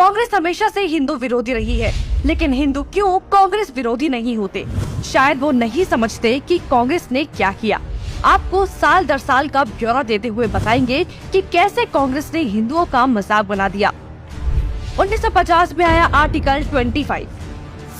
कांग्रेस हमेशा से हिंदू विरोधी रही है, लेकिन हिंदू क्यों कांग्रेस विरोधी नहीं होते? शायद वो नहीं समझते कि कांग्रेस ने क्या किया। आपको साल दर साल का ब्यौरा देते हुए बताएंगे कि कैसे कांग्रेस ने हिंदुओं का मजाक बना दिया। 1950 में आया आर्टिकल 25।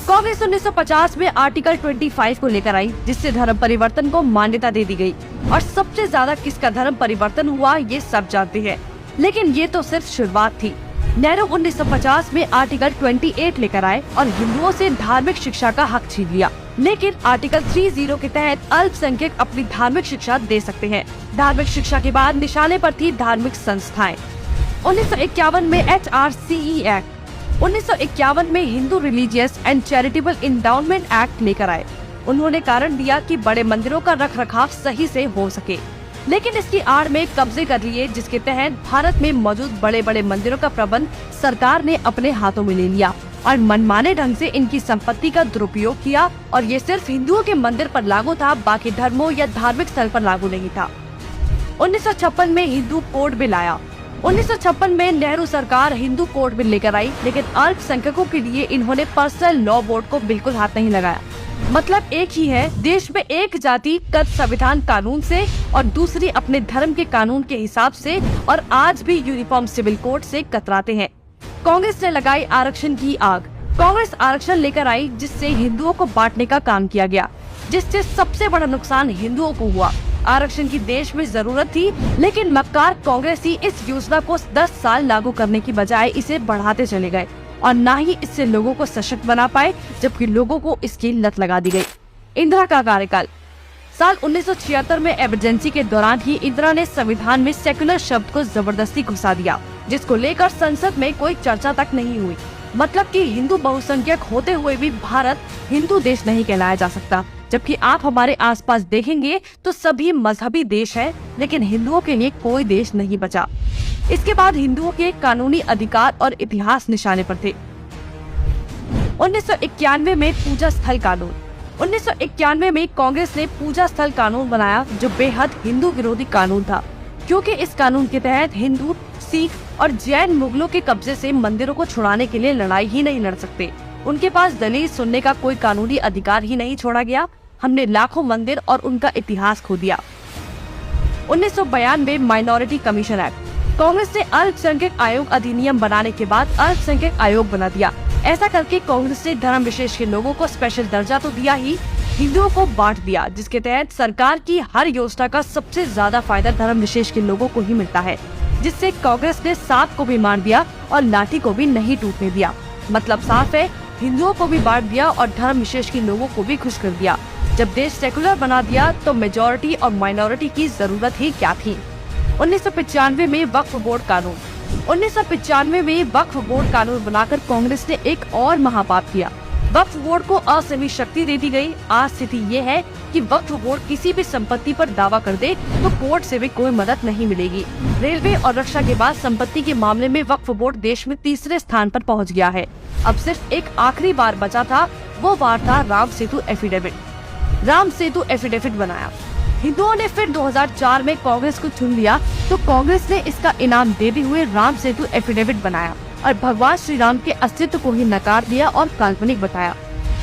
कांग्रेस 1950 में आर्टिकल 25 को लेकर आई, जिससे धर्म परिवर्तन को मान्यता दे दी गई। और सबसे ज्यादा किसका धर्म परिवर्तन हुआ ये सब जानते हैं, लेकिन ये तो सिर्फ शुरुआत थी। नेहरू 1950 में आर्टिकल 28 लेकर आए और हिंदुओं से धार्मिक शिक्षा का हक छीन लिया। लेकिन आर्टिकल 30 के तहत अल्पसंख्यक अपनी धार्मिक शिक्षा दे सकते हैं। धार्मिक शिक्षा के बाद निशाने पर थी धार्मिक संस्थाएं। 1951 में HRCE एक्ट, 1951 में Hindu religious and charitable endowment act लेकर आए। उन्होंने कारण दिया कि बड़े मंदिरों का रखरखाव सही से हो सके, लेकिन इसकी आड़ में कब्जे कर लिए, जिसके तहत भारत में मौजूद बड़े बड़े मंदिरों का प्रबंध सरकार ने अपने हाथों में ले लिया और मनमाने ढंग से इनकी संपत्ति का दुरुपयोग किया। और ये सिर्फ हिंदुओं के मंदिर पर लागू था, बाकी धर्मों या धार्मिक स्थल पर लागू नहीं था। 1956 में हिंदू कोड बिल आया। 1956 में नेहरू सरकार हिंदू कोड बिल लेकर आई, लेकिन अल्पसंख्यकों के लिए इन्होंने पर्सनल लॉ बोर्ड को बिल्कुल हाथ नहीं लगाया। मतलब एक ही है, देश में एक जाति कद संविधान कानून से और दूसरी अपने धर्म के कानून के हिसाब से, और आज भी यूनिफॉर्म सिविल कोड से कतराते हैं। कांग्रेस ने लगाई आरक्षण की आग। कांग्रेस आरक्षण लेकर आई, जिससे हिंदुओं को बांटने का काम किया गया, जिससे सबसे बड़ा नुकसान हिंदुओं को हुआ। आरक्षण की देश में जरूरत थी, लेकिन मक्कार कांग्रेसी इस योजना को 10 साल लागू करने की बजाय इसे बढ़ाते चले गए और न ही इससे लोगों को सशक्त बना पाए, जबकि लोगों को इसकी लत लगा दी गई। इंदिरा का कार्यकाल। साल 1976 में इमरजेंसी के दौरान ही इंदिरा ने संविधान में सेक्युलर शब्द को जबरदस्ती घुसा दिया, जिसको लेकर संसद में कोई चर्चा तक नहीं हुई। मतलब कि हिंदू बहुसंख्यक होते हुए भी भारत हिंदू देश नहीं कहलाया जा सकता, जबकि आप हमारे आसपास देखेंगे तो सभी मजहबी देश हैं, लेकिन हिंदुओं के लिए कोई देश नहीं बचा। इसके बाद हिंदुओं के कानूनी अधिकार और इतिहास निशाने पर थे। 1991 में पूजा स्थल कानून। 1991 में कांग्रेस ने पूजा स्थल कानून बनाया, जो बेहद हिंदू विरोधी कानून था, क्योंकि इस कानून के तहत हिंदू, सिख और जैन मुगलों के कब्जे से मंदिरों को छुड़ाने के लिए लड़ाई ही नहीं लड़ सकते। उनके पास दलील सुनने का कोई कानूनी अधिकार ही नहीं छोड़ा गया। हमने लाखों मंदिर और उनका इतिहास खो दिया। 1992 माइनॉरिटी कमीशन एक्ट। कांग्रेस ने अल्पसंख्यक आयोग अधिनियम बनाने के बाद अल्पसंख्यक आयोग बना दिया। ऐसा करके कांग्रेस ने धर्म विशेष के लोगों को स्पेशल दर्जा तो दिया ही, हिंदुओं को बांट दिया, जिसके तहत सरकार की हर योजना का सबसे ज्यादा फायदा धर्म विशेष के लोगों को ही मिलता है, जिससे कांग्रेस ने सांप को भी मार दिया और लाठी को भी नहीं टूटने दिया। मतलब साफ है, हिंदुओं को भी बांट दिया और धर्म विशेष के लोगों को भी खुश कर दिया। जब देश सेकुलर बना दिया तो मेजॉरिटी और माइनॉरिटी की जरूरत ही क्या थी। 1995 में वक्फ बोर्ड कानून। 1995 में वक्फ बोर्ड कानून बनाकर कांग्रेस ने एक और महापाप किया। वक्फ बोर्ड को असीमित शक्ति दे दी गई। आज स्थिति ये है कि वक्फ बोर्ड किसी भी संपत्ति पर दावा कर दे तो कोर्ट से भी कोई मदद नहीं मिलेगी। रेलवे और रक्षा के बाद संपत्ति के मामले में वक्फ बोर्ड देश में तीसरे स्थान पर पहुंच गया है। अब सिर्फ एक आखिरी बार बचा था, वो बार था राम सेतु एफिडेविट। राम सेतु एफिडेविट बनाया। हिंदुओं ने फिर 2004 में कांग्रेस को चुन लिया, तो कांग्रेस ने इसका इनाम देते हुए राम सेतु एफिडेविट बनाया और भगवान श्री राम के अस्तित्व को ही नकार दिया और काल्पनिक बताया।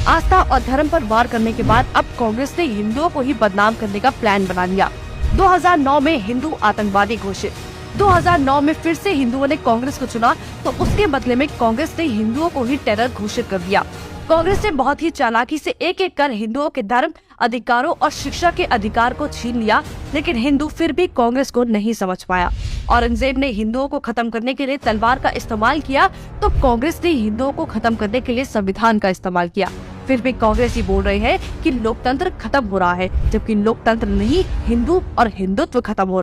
आस्था और धर्म पर वार करने के बाद अब कांग्रेस ने हिंदुओं को ही बदनाम करने का प्लान बना लिया। 2009 में हिंदू आतंकवादी घोषित। 2009 में फिर से हिंदुओं ने कांग्रेस को चुना, तो उसके बदले में कांग्रेस ने हिंदुओं को ही टेरर घोषित कर दिया। कांग्रेस ने बहुत ही चालाकी से एक एक कर हिंदुओं के धर्म, अधिकारों और शिक्षा के अधिकार को छीन लिया, लेकिन हिंदू फिर भी कांग्रेस को नहीं समझ पाया। औरंगजेब ने हिंदुओं को खत्म करने के लिए तलवार का इस्तेमाल किया, तो कांग्रेस ने हिंदुओं को खत्म करने के लिए संविधान का इस्तेमाल किया। फिर भी कांग्रेस ही बोल रहे हैं कि लोकतंत्र खत्म हो रहा है, जबकि लोकतंत्र नहीं, हिंदू और हिंदुत्व खत्म हो रहा है।